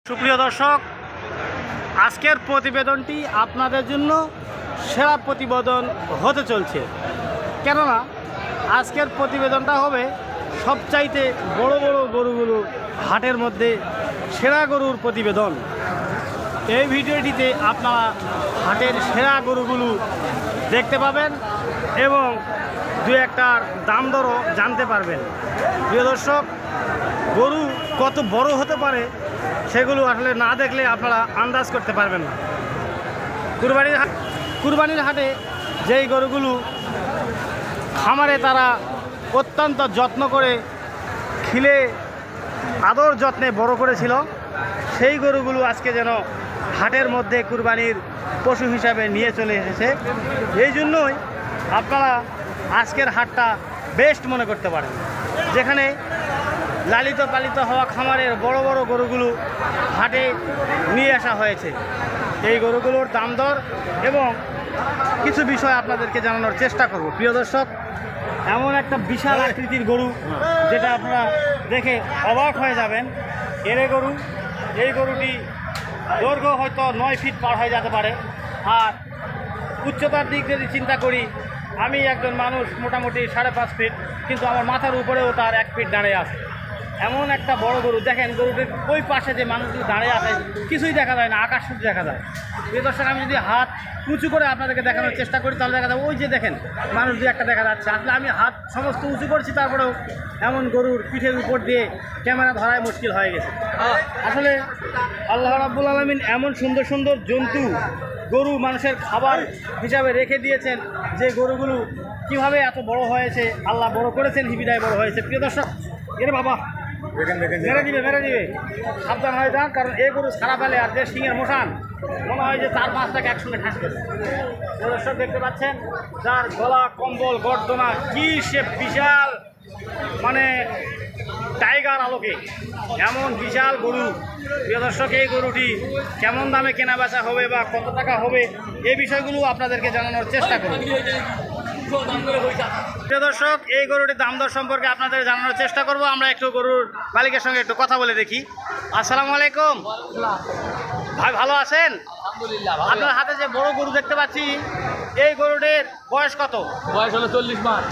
সুপ্রিয় দর্শক, আজকের প্রতিবেদনটি আপনাদের জন্য সেরা প্রতিবেদন হতে চলছে। কেননা আজকের প্রতিবেদনটা হবে সবচাইতে বড় বড় গরুগুলো হাটের মধ্যে সেরা গরুর প্রতিবেদন। এই ভিডিওটিতে আপনারা হাটের সেরা গরুগুলো দেখতে পাবেন এবং দু একটার দাম দরও জানতে পারবেন। প্রিয় দর্শক, গরু কত বড় হতে পারে সেগুলো আসলে না দেখলে আপনারা আন্দাজ করতে পারবেন না। কুরবানির হাটে যেই গরুগুলো খামারে তারা অত্যন্ত যত্ন করে খিলে আদর যত্নে বড় করেছিল, সেই গরুগুলো আজকে যেন হাটের মধ্যে কুরবানির পশু হিসাবে নিয়ে চলে এসেছে। এই জন্যই আপনারা আজকের হাটটা বেস্ট মনে করতে পারেন, যেখানে লালিত পালিত হওয়া খামারের বড় বড় গরুগুলো হাটে নিয়ে আসা হয়েছে। এই গরুগুলোর দাম দর এবং কিছু বিষয় আপনাদেরকে জানানোর চেষ্টা করব। প্রিয় দর্শক, এমন একটা বিশাল আকৃতির গরু যেটা আপনারা দেখে অবাক হয়ে যাবেন। গরু, এই গরুটি দৈর্ঘ্য হয়তো 9 ফিট পার হয়ে যেতে পারে। আর উচ্চতার দিক যদি চিন্তা করি, আমি একজন মানুষ মোটামুটি 5.5 ফিট, কিন্তু আমার মাথার উপরেও তার 1 ফিট দাঁড়িয়ে আছে। এমন একটা বড় গরু। দেখেন গরুটির ওই পাশে যে মানুষগুলো দাঁড়িয়ে আছে কিছুই দেখা যায় না, আকাশ শুধু দেখা যায়। প্রিয় দর্শক, আমি যদি হাত উঁচু করে আপনাদেরকে দেখানোর চেষ্টা করি তাহলে দেখা যাবে ওই যে দেখেন মানুষ দিয়ে একটা দেখা যাচ্ছে। আসলে আমি হাত সমস্ত উঁচু করছি, তারপরেও এমন গরুর পিঠের উপর দিয়ে ক্যামেরা ধরাই মুশকিল হয়ে গেছে। আসলে আল্লাহ রাব্বুল আলামিন এমন সুন্দর সুন্দর জন্তু গরু মানুষের খাবার হিসাবে রেখে দিয়েছেন, যে গরুগুলো কিভাবে এত বড় হয়েছে, আল্লাহ বড় করেছেন, হিবিদায় বড় হয়েছে। প্রিয় দর্শক, এর বাবা মেরে দিবে, সাবধান হয়ে যান, কারণ এই গরু সারা পেলে আর যে সিংয়ের মোশান মনে হয় যে 4-5টাকে একসঙ্গে ঠাস করে। দর্শক দেখতে পাচ্ছেন যার গলা কম্বল গর্দনা কি সে বিশাল, মানে টাইগার আলোকে এমন বিশাল গরু। প্রিয় দর্শক, এই গরুটি কেমন দামে কেনা বেচা হবে বা কত টাকা হবে এই বিষয়গুলো আপনাদেরকে জানানোর চেষ্টা করব। প্রিয় দর্শক, এই গরুটির দাম দর সম্পর্কে আপনাদের জানানোর চেষ্টা করব। আমরা একটু গরুর মালিকের সঙ্গে একটু কথা বলে দেখি। আসসালামু আলাইকুম ভাই, ভালো আছেন? আপনার হাতে যে বড় গরু দেখতে পাচ্ছি, এই গরুটির বয়স কত? বয়স হলো 40 মাস।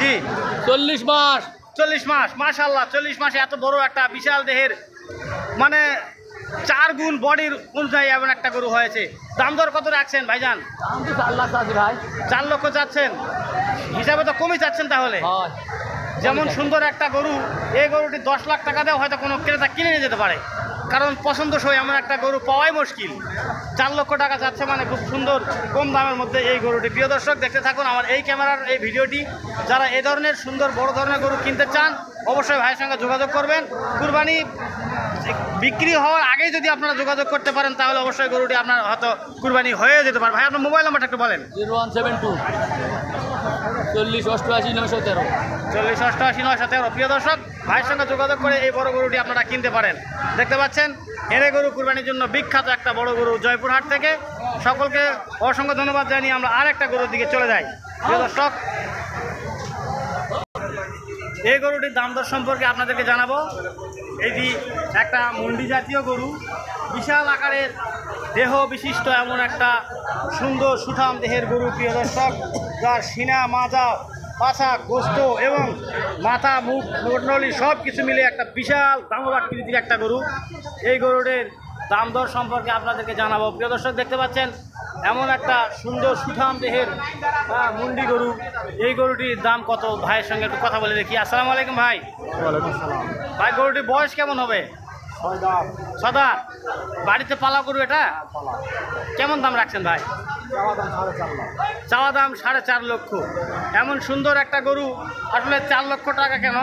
জি, 40 মাস। 40 মাস। মাশাআল্লাহ, 40 মাসে এত বড় একটা বিশাল দেহের, মানে 4 গুণ বডির অনুযায়ী এমন একটা গরু হয়েছে। দাম দর কত রাখছেন ভাইজান? দাম তো 4 লাখ আছে ভাই। 4 লক্ষ চাচ্ছেন, হিসাবে তো কমই চাচ্ছেন তাহলে। যেমন সুন্দর একটা গরু, এই গরুটি 10 লাখ টাকা দেওয়া হয়তো কোনো ক্রেতা কিনে নিয়ে যেতে পারে, কারণ পছন্দসই এমন একটা গরু পাওয়াই মুশকিল। 4 লক্ষ টাকা চাচ্ছে মানে খুব সুন্দর কম দামের মধ্যে এই গরুটি। প্রিয় দর্শক, দেখতে থাকুন আমার এই ক্যামেরার এই ভিডিওটি। যারা এই ধরনের সুন্দর বড় ধরনের গরু কিনতে চান অবশ্যই ভাইয়ের সঙ্গে যোগাযোগ করবেন। কুরবানি বিক্রি হওয়ার আগেই যদি আপনারা যোগাযোগ করতে পারেন তাহলে অবশ্যই গরুটি আপনার হয়তো কুরবানি হয়ে যেতে পারে। ভাই, আপনার মোবাইল নাম্বারটা একটু বলেন। 0172 40 88 913। 40 88 913। প্রিয় দর্শক, ভাইয়ের সঙ্গে যোগাযোগ করে এই বড় গরুটি আপনারা কিনতে পারেন। দেখতে পাচ্ছেন এনে গরু কুরবানির জন্য বিখ্যাত একটা বড় গরু জয়পুরহাট থেকে। সকলকে অসংখ্য ধন্যবাদ জানিয়ে আমরা আর একটা গরুর দিকে চলে যাই। প্রিয় দর্শক, এই গরুটির দাম দর সম্পর্কে আপনাদেরকে জানাবো। এটি একটা মুন্ডি জাতীয় গরু, বিশাল আকারের দেহ বিশিষ্ট এমন একটা সুন্দর সুঠাম দেহের গরু। প্রিয় দর্শক, যার সিনা মাজা পাছা গোস্ত এবং মাথা মুখ মণ্ডলী সব কিছু মিলে একটা বিশাল দামর আকৃতির একটা গরু। এই গরুটির দাম দর সম্পর্কে আপনাদেরকে জানাবো। প্রিয় দর্শক, দেখতে পাচ্ছেন এমন একটা সুন্দর সুঠাম দেহের মুন্ডি গরু। এই গরুটির দাম কত ভাইয়ের সঙ্গে একটু কথা বলে দেখি। আসসালামু আলাইকুম ভাই। ওয়ালাইকুম সালাম। ভাই, গরুটির বয়স কেমন হবে? 6 দাঁত। বাড়িতে পালা গরু এটা? কেমন দাম রাখছেন ভাই? চাওয়া দাম 4.5 লক্ষ। এমন সুন্দর একটা গরু আসলে 4 লক্ষ টাকা কেন,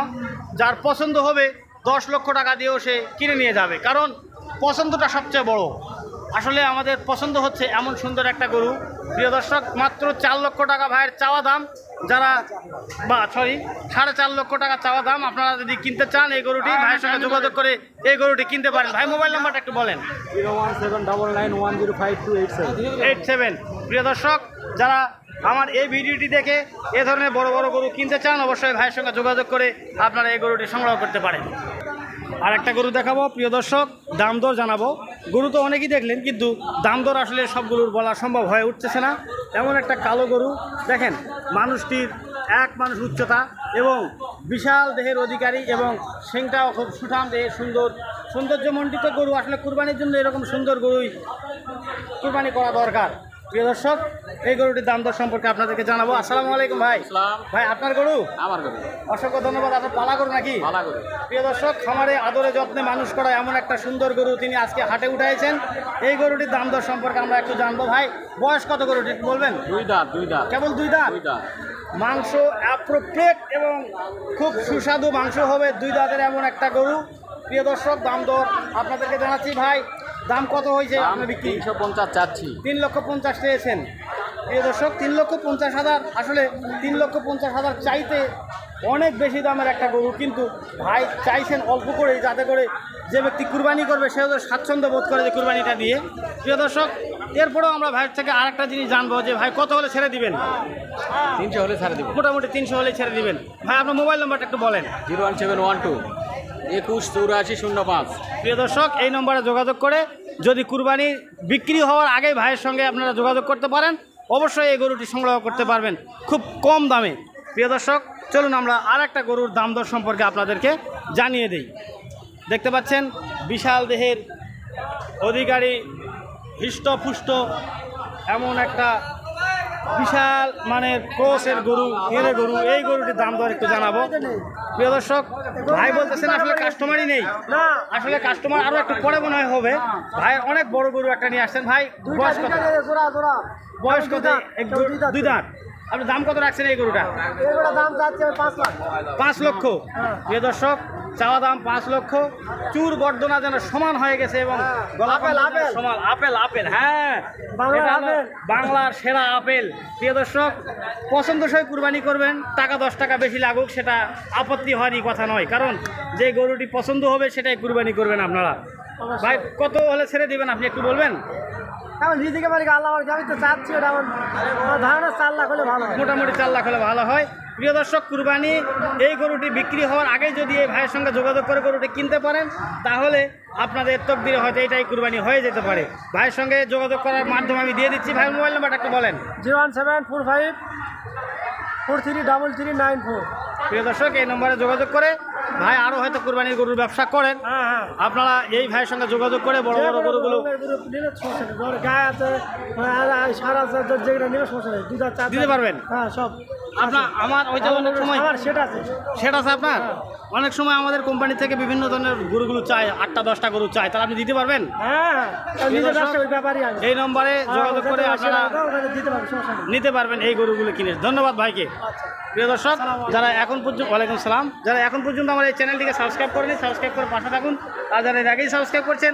যার পছন্দ হবে 10 লক্ষ টাকা দিয়েও সে কিনে নিয়ে যাবে, কারণ পছন্দটা সবচেয়ে বড়। আসলে আমাদের পছন্দ হচ্ছে এমন সুন্দর একটা গরু। প্রিয় দর্শক, মাত্র 4 লক্ষ টাকা ভাইয়ের চাওয়া দাম। যারা 4.5 লক্ষ টাকা চাওয়া দাম। আপনারা যদি কিনতে চান এই গরুটি, ভাইয়ের সঙ্গে যোগাযোগ করে এই গরুটি কিনতে পারেন। ভাই, মোবাইল নাম্বারটা একটু বলেন। 01799105287। প্রিয় দর্শক, যারা আমার এই ভিডিওটি দেখে এ ধরনের বড় বড় গরু কিনতে চান অবশ্যই ভাইয়ের সঙ্গে যোগাযোগ করে আপনারা এই গরুটি সংগ্রহ করতে পারেন। আর একটা গরু দেখাবো প্রিয় দর্শক, দাম দর জানাবো। গরু তো অনেকেই দেখলেন, কিন্তু দাম দর আসলে সবগুলোর বলা সম্ভব হয়ে উঠতেছে না। এমন একটা কালো গরু দেখেন, মানুষটির এক মানুষ উচ্চতা এবং বিশাল দেহের অধিকারী এবং শিংটাও খুব সুঠাম দেহের সৌন্দর্যমণ্ডিত গরু। আসলে কুরবানির জন্য এরকম সুন্দর গরুই কুরবানি করা দরকার। প্রিয় দর্শক, এই গরুটির দাম দর সম্পর্কে আপনাদেরকে জানাবো। আসসালামু আলাইকুম ভাই। ভাই আপনার গরু? আমার গরু। অসংখ্য ধন্যবাদ। আপনার পালা গরু নাকি? পালা গরু। প্রিয় দর্শক, খামারে আদরে যত্নে মানুষ করা এমন একটা সুন্দর গরু তিনি আজকে হাটে উঠাইছেন। এই গরুটির দাম দর সম্পর্কে আমরা একটু জানবো। ভাই বয়স কত গরুটি একটু বলবেন? দুই দাঁত। কেবল দুই দাঁত? মাংস অ্যাপ্রোপ্রিয়েট এবং খুব সুস্বাদু মাংস হবে দুই দাঁতের এমন একটা গরু। প্রিয় দর্শক, দাম দর আপনাদেরকে জানাচ্ছি। ভাই দাম কত হয়েছে আপনি বিক্রি? 350 চাচ্ছি। 3,50,000 চেয়েছেন। প্রিয় দর্শক, 3,50,000, আসলে 3,50,000 চাইতে অনেক বেশি দামের একটা গরু, কিন্তু ভাই চাইছেন অল্প করেই, যাতে করে যে ব্যক্তি কুরবানি করবে সেও তো স্বাচ্ছন্দ্য বোধ করে যে কুরবানিটা দিয়ে। প্রিয় দর্শক, এরপরেও আমরা ভাইয়ের থেকে আরেকটা জিনিস জানবো যে ভাই কত হলে ছেড়ে দিবেন? 300 হলে ছাড়ে দেবো। মোটামুটি 300 হলে ছেড়ে দিবেন। ভাই আপনার মোবাইল নাম্বারটা একটু বলেন। 01712 218405। প্রিয় দর্শক, এই নম্বরে যোগাযোগ করে যদি কুরবানি বিক্রি হওয়ার আগেই ভাইয়ের সঙ্গে আপনারা যোগাযোগ করতে পারেন, অবশ্যই এই গরুটি সংগ্রহ করতে পারবেন খুব কম দামে। প্রিয় দর্শক, চলুন আমরা আর একটা গরুর দাম দর সম্পর্কে আপনাদেরকে জানিয়ে দিই। দেখতে পাচ্ছেন বিশাল দেহের অধিকারী, হৃষ্টপুষ্ট এমন একটা বিশাল মানের ক্রসের গরু, এর গরু। এই গরুটির দাম দর একটু জানাবো। প্রিয় দর্শক, ভাই বলতেছেন আসলে কাস্টমারই নেই। আসলে কাস্টমার আরও একটু পরে মনে হয় হবে। ভাই অনেক বড় গরু একটা নিয়ে আসছেন। ভাই বয়স কত? বয়স কত? দুই দাঁত। আপনি দাম কত রাখছেন এই গরুটা? দাম যাচ্ছে 5 লাখ। 5 লক্ষ। প্রিয় দর্শক, চাওয়া দাম 5 লক্ষ। চুর গর্দনা যেন সমান হয়ে গেছে এবং গলা সমান। আপেল, হ্যাঁ, বাংলার সেরা আপেল। প্রিয় দর্শক, পছন্দসই কুরবানি করবেন, টাকা 10 টাকা বেশি লাগুক সেটা আপত্তি হওয়ারই কথা নয়, কারণ যে গরুটি পছন্দ হবে সেটাই কুরবানি করবেন আপনারা। ভাই কত হলে ছেড়ে দিবেন আপনি একটু বলবেন? এখন নিজেকে মানে আল্লাহ আমি তো চাচ্ছি, ওটা আমার ধারণা 4 লাখ হলে ভালো হয়। মোটামুটি 4 লাখ হলে ভালো হয়। প্রিয় দর্শক, কুরবানি এই গরুটি বিক্রি হওয়ার আগে যদি এই ভাইয়ের সঙ্গে যোগাযোগ করে গরুটি কিনতে পারেন, তাহলে আপনাদের তকদিরে হয়তো এটাই কুরবানি হয়ে যেতে পারে। ভাইয়ের সঙ্গে যোগাযোগ করার মাধ্যমে আমি দিয়ে দিচ্ছি। ভাইয়ের মোবাইল নাম্বারটা একটু বলেন। 01745 433394। প্রিয় দর্শক, এই নম্বরে যোগাযোগ করে ভাই আরও হয়তো কুরবানির গরুর ব্যবসা করেন, আপনারা এই ভাইয়ের সঙ্গে যোগাযোগ করে বড় বড় গরুগুলো গায়ে আছে, সার আছে, যেগুলো নিলে সমস্যা নেই, দিতে পারবেন। হ্যাঁ, সব আপনার আমার ওইটা অনেক সময় সেটা আছে। সেটা আছে আপনার। অনেক সময় আমাদের কোম্পানি থেকে বিভিন্ন ধরনের গরুগুলো চাই, 8টা 10টা গরু চাই, তাহলে আপনি দিতে পারবেন? হ্যাঁ, নিজের ব্যবসা ওই ব্যাপারই আছে। এই নম্বরে যোগাযোগ করে আপনারা দিতে পারবেন, সমস্যা নেই। নিতে পারবেন এই গরুগুলো কিনে। ধন্যবাদ ভাইকে। প্রিয় দর্শক, যারা এখন পর্যন্ত, ওয়ালাইকুম সালাম, যারা এখন পর্যন্ত আমার এই চ্যানেলটিকে সাবস্ক্রাইব করেনি, সাবস্ক্রাইব করে পাশে থাকুন। আর যারা এর আগেই সাবস্ক্রাইব করছেন,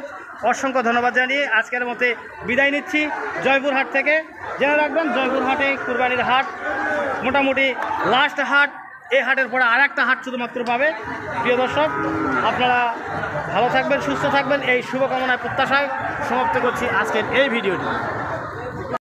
অসংখ্য ধন্যবাদ জানিয়ে আজকের মতে বিদায় নিচ্ছি জয়পুরহাট থেকে। জেনে রাখবেন, জয়পুরহাটে কুরবানির হাট মোটামুটি লাস্ট হাট। এই হাটের পরে আর একটা হাট শুধুমাত্র পাবে। প্রিয় দর্শক, আপনারা ভালো থাকবেন, সুস্থ থাকবেন, এই শুভকামনায় প্রত্যাশায় সমাপ্ত করছি আজকের এই ভিডিওটি।